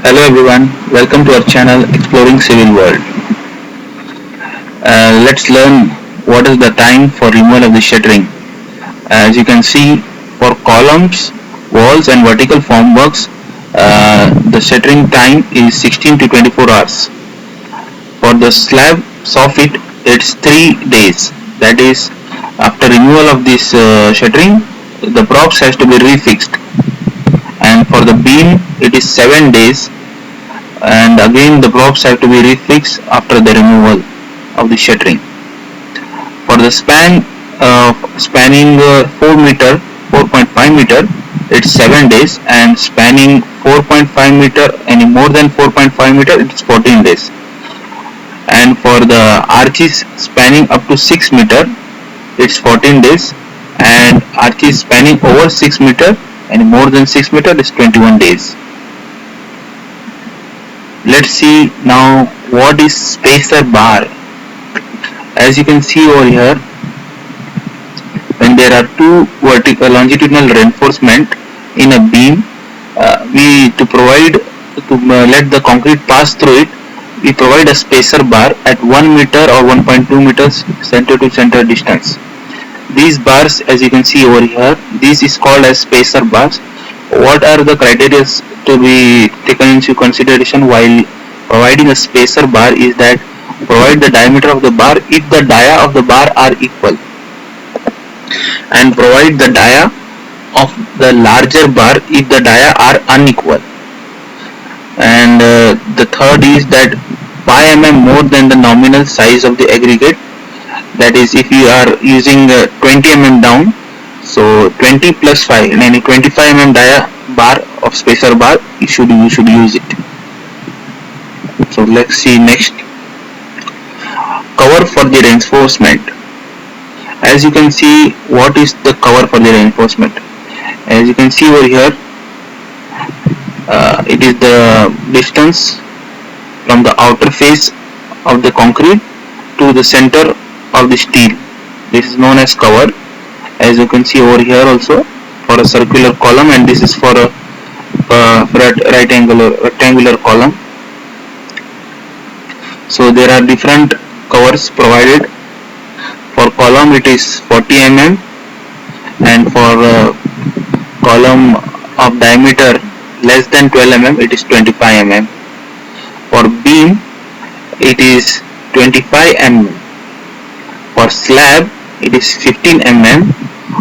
Hello everyone, welcome to our channel Exploring Civil World. Let's learn what is the time for removal of the shuttering. As you can see, for columns, walls and vertical formworks, the shuttering time is 16 to 24 hours. For the slab soffit, it's 3 days. That is, after removal of this shuttering, the props has to be refixed. And for the beam, it is 7 days, and again the props have to be refixed after the removal of the shuttering. For the spanning 4 meter, 4.5 meter, it's 7 days, and spanning 4.5 meter, any more than 4.5 meter, it's 14 days. And for the arches spanning up to 6 meter, it's 14 days, and arches spanning over 6 meter and more than 6 meter is 21 days. Let's see now what is spacer bar. As you can see over here, when there are two vertical longitudinal reinforcement in a beam, we to let the concrete pass through it, we provide a spacer bar at 1 meter or 1.2 meters center to center distance. These bars, as you can see over here, this is called as spacer bars. What are the criteria to be taken into consideration while providing a spacer bar is that provide the diameter of the bar if the dia of the bar are equal, and provide the dia of the larger bar if the dia are unequal. And the third is that 5 mm more than the nominal size of the aggregate. That is, if you are using 20 mm down, so 20 plus 5, and any 25 mm dia bar of spacer bar, you should use it. So let's see next. Cover for the reinforcement. As you can see, what is the cover for the reinforcement? As you can see over here, it is the distance from the outer face of the concrete to the center of the steel. This is known as cover. As you can see over here also, for a circular column, and this is for a rectangular column. So there are different covers provided. For column it is 40 mm, and for column of diameter less than 12 mm it is 25 mm. For beam it is 25 mm. For slab it is 15 mm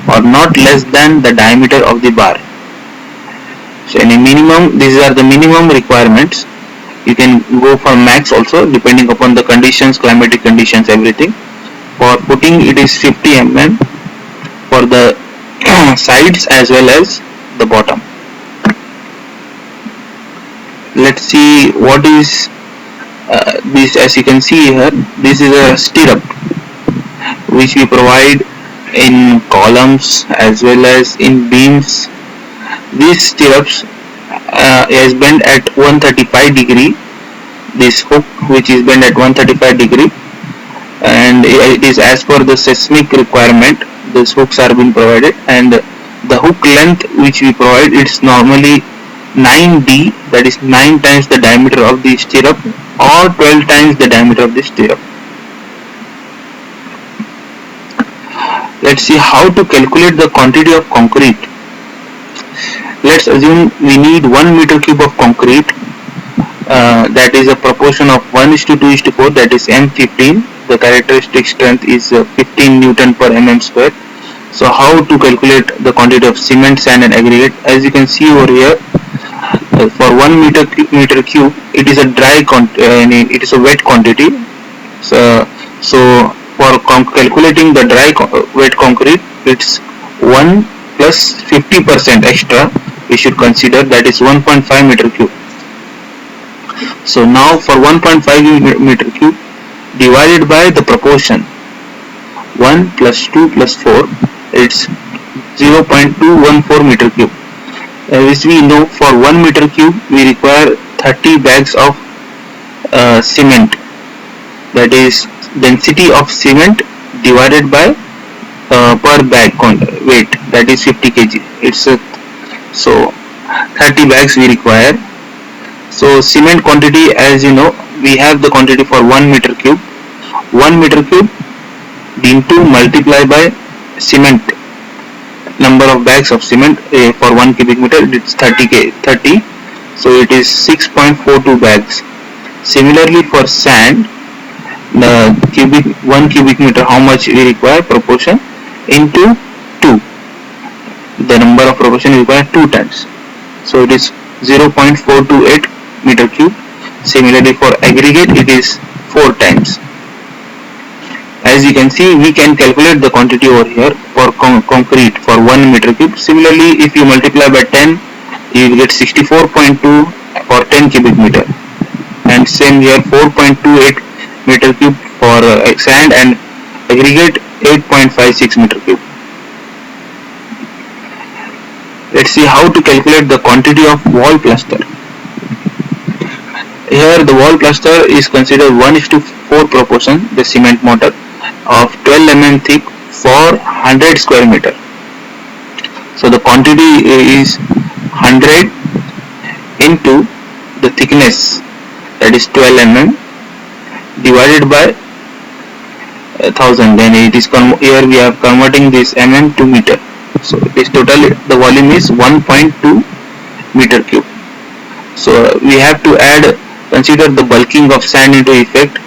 or not less than the diameter of the bar. So any minimum, these are the minimum requirements. You can go for max also depending upon the conditions, climatic conditions, everything. For footing it is 50 mm for the sides as well as the bottom. Let's see what is this. As you can see here, this is a stirrup which we provide in columns as well as in beams. These stirrups is bent at 135 degree. This hook which is bent at 135 degree, and it is as per the seismic requirement. These hooks are being provided, and the hook length which we provide, it's normally 9D, that is 9 times the diameter of the stirrup or 12 times the diameter of the stirrup. Let's see how to calculate the quantity of concrete. Let's assume we need 1 meter cube of concrete. That is a proportion of 1:2:4, that is M15. The characteristic strength is 15 Newton per mm square. So how to calculate the quantity of cement, sand and aggregate? As you can see over here, for 1 meter cube, it is a it is a wet quantity. So for calculating the wet concrete, it's 1 plus 50% extra we should consider, that is 1.5 meter cube. So now for 1.5 meter cube divided by the proportion 1 plus 2 plus 4, it's 0.214 meter cube. As we know, for 1 meter cube we require 30 bags of cement. That is density of cement divided by per bag weight, that is 50 kg. It's so 30 bags we require. So cement quantity, as you know, we have the quantity for 1 meter cube. 1 meter cube into multiply by cement, number of bags of cement for 1 cubic meter, it's 30, so it is 6.42 bags. Similarly for sand, the 1 cubic meter, how much we require, proportion into 2, the number of proportion required 2 times, so it is 0.428 meter cube. Similarly for aggregate, it is 4 times. As you can see, we can calculate the quantity over here for concrete for 1 meter cube. Similarly, if you multiply by 10, you will get 64.2 for 10 cubic meter, and same here 4.28 meter cube for sand, and aggregate 8.56 meter cube. Let's see how to calculate the quantity of wall plaster. Here the wall plaster is considered 1:4 proportion, the cement mortar of 12 mm thick for 100 square meter. So the quantity is 100 into the thickness, that is 12 mm, divided by 1000. Then it is here we are converting this mm to meter. So this total, the volume is 1.2 meter cube. So we have to consider the bulking of sand into effect,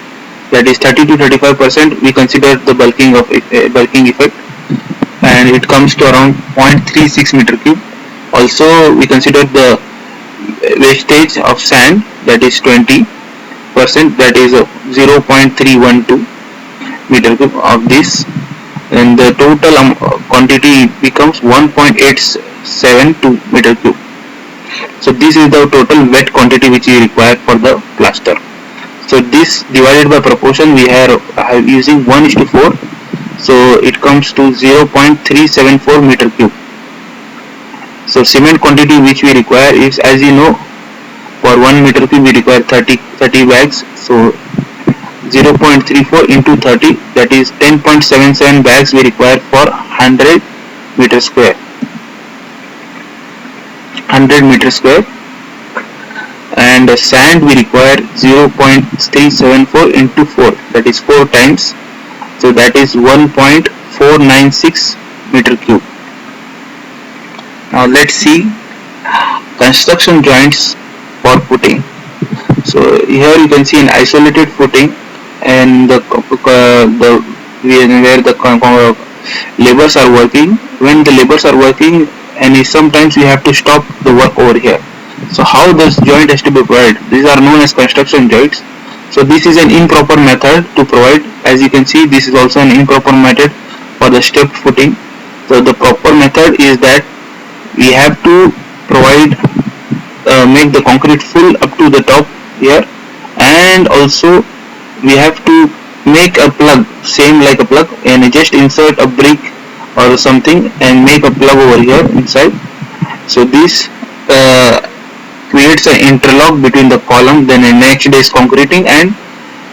that is 30 to 35%. We consider the bulking effect, and it comes to around 0.36 meter cube. Also we consider the wastage of sand, that is 20%, that is 0.312 meter cube of this, and the total quantity becomes 1.872 meter cube. So this is the total wet quantity which we require for the plaster. So this divided by proportion, we are using 1:4, so it comes to 0.374 meter cube. So cement quantity which we require is, as you know, for 1 meter cube we require 30 bags. So 0.34 into 30, that is 10.77 bags we require for 100 meter square. 100 meter square. And sand we require 0.374 into 4, that is 4 times, so that is 1.496 meter cube. Now let's see construction joints for footing. So here you can see an isolated footing, and where the laborers are working. When the laborers are working, and sometimes we have to stop the work over here. So how this joint has to be provided? These are known as construction joints. So this is an improper method to provide. As you can see, this is also an improper method for the stepped footing. So the proper method is that we have to provide, make the concrete full up to the top here, and also we have to make a plug, same like a plug, and just insert a brick or something and make a plug over here inside. So this creates an interlock between the column, then the next day's concreting, and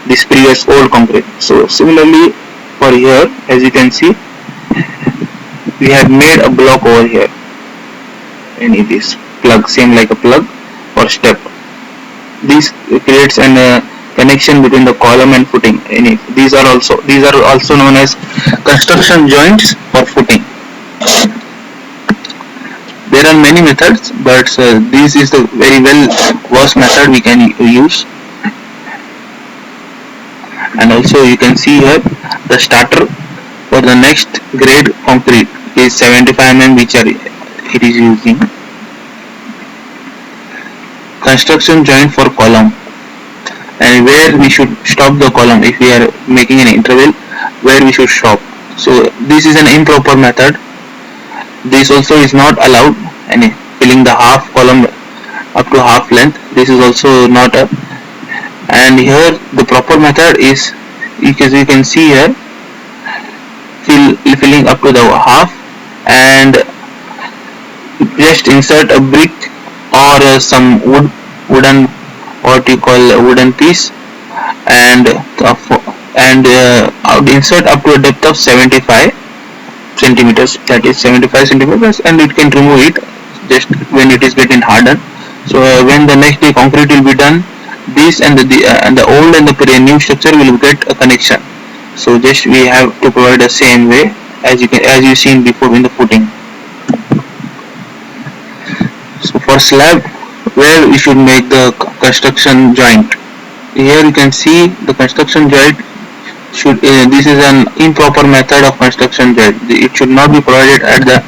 this previous old concrete. So similarly for here, as you can see, we have made a block over here, and it is plug, same like a plug or step. This creates an connection between the column and footing. And these are also known as construction joints for footing. There are many methods, but this is the very well versed method we can use. And also you can see here the starter for the next grade concrete is 75 mm, which it is using. Construction joint for column, and where we should stop the column if we are making an interval, where we should stop. So this is an improper method. This also is not allowed, and filling the half column up to half length, this is also not a. And here the proper method is, because you can see here, filling up to the half, and just insert a brick or some wooden piece, and insert up to a depth of 75 centimeters, that is 75 centimeters, and it can remove it just when it is getting hardened. So when the next day concrete will be done, this and the old and the new structure will get a connection. So just we have to provide the same way as you seen before in the footing. So for slab, where we should make the construction joint. Here you can see the construction joint should this is an improper method of construction joint. It should not be provided at the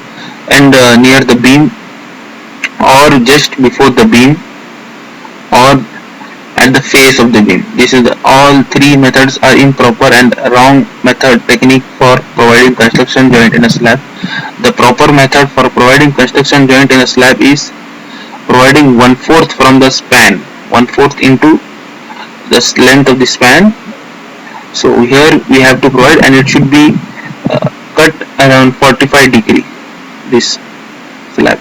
end near the beam or just before the beam or at the face of the beam. This is all three methods are improper and wrong method technique for providing construction joint in a slab. The proper method for providing construction joint in a slab is providing 1/4 from the span, 1/4 into the length of the span. So here we have to provide, and it should be cut around 45 degree, this slab.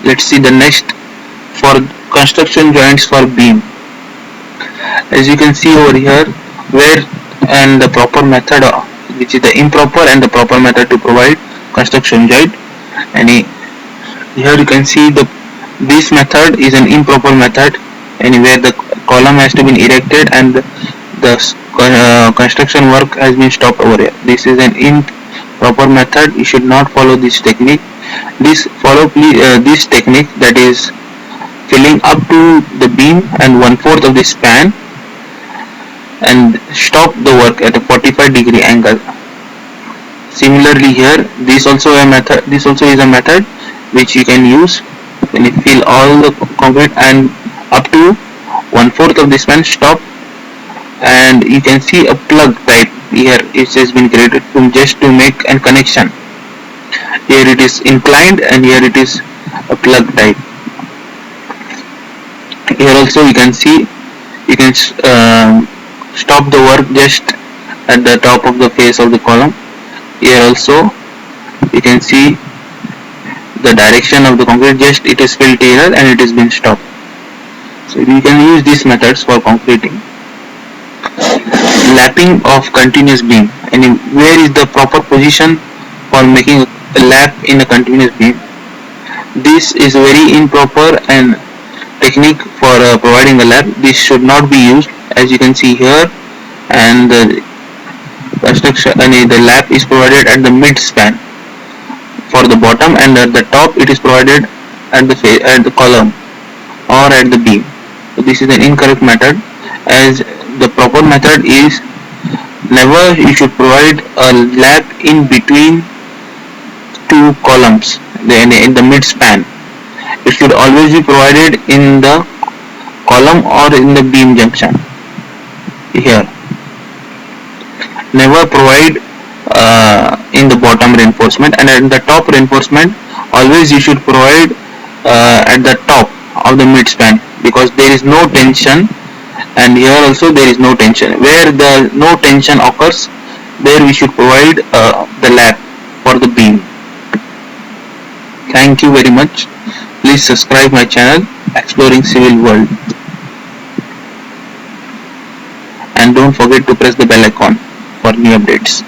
Let's see the next for construction joints for beam. As you can see over here, where and the proper method, which is the improper and the proper method to provide construction joint. And here you can see this method is an improper method, anywhere the column has to be erected and the construction work has been stopped over here. This is an improper method. You should not follow this technique. This technique, that is filling up to the beam and 1/4 of the span and stop the work at a 45 degree angle. Similarly here, this also is a method which you can use when you fill all the concrete and up to 1/4 of the span stop, and you can see a plug type here. It has been created just to make a connection. Here it is inclined and here it is a plug type. Here also you can see you can stop the work just at the top of the face of the column. Here also you can see the direction of the concrete, just it is filled here and it has been stopped. So you can use these methods for concreting. Lapping of continuous beam, and where is the proper position for making a lap in a continuous beam. This is very improper and technique for providing a lap. This should not be used, as you can see here, and the lap is provided at the mid span for the bottom, and at the top it is provided at the column or at the beam. So this is an incorrect method, as the proper method is never you should provide a lap in between two columns in the mid span. It should always be provided in the column or in the beam junction. Here, never provide in the bottom reinforcement, and at the top reinforcement always you should provide at the top of the mid span, because there is no tension, and here also there is no tension. Where the no tension occurs, there we should provide the lap for the beam. Thank you very much. Please subscribe my channel Exploring Civil World, and don't forget to press the bell icon for new updates.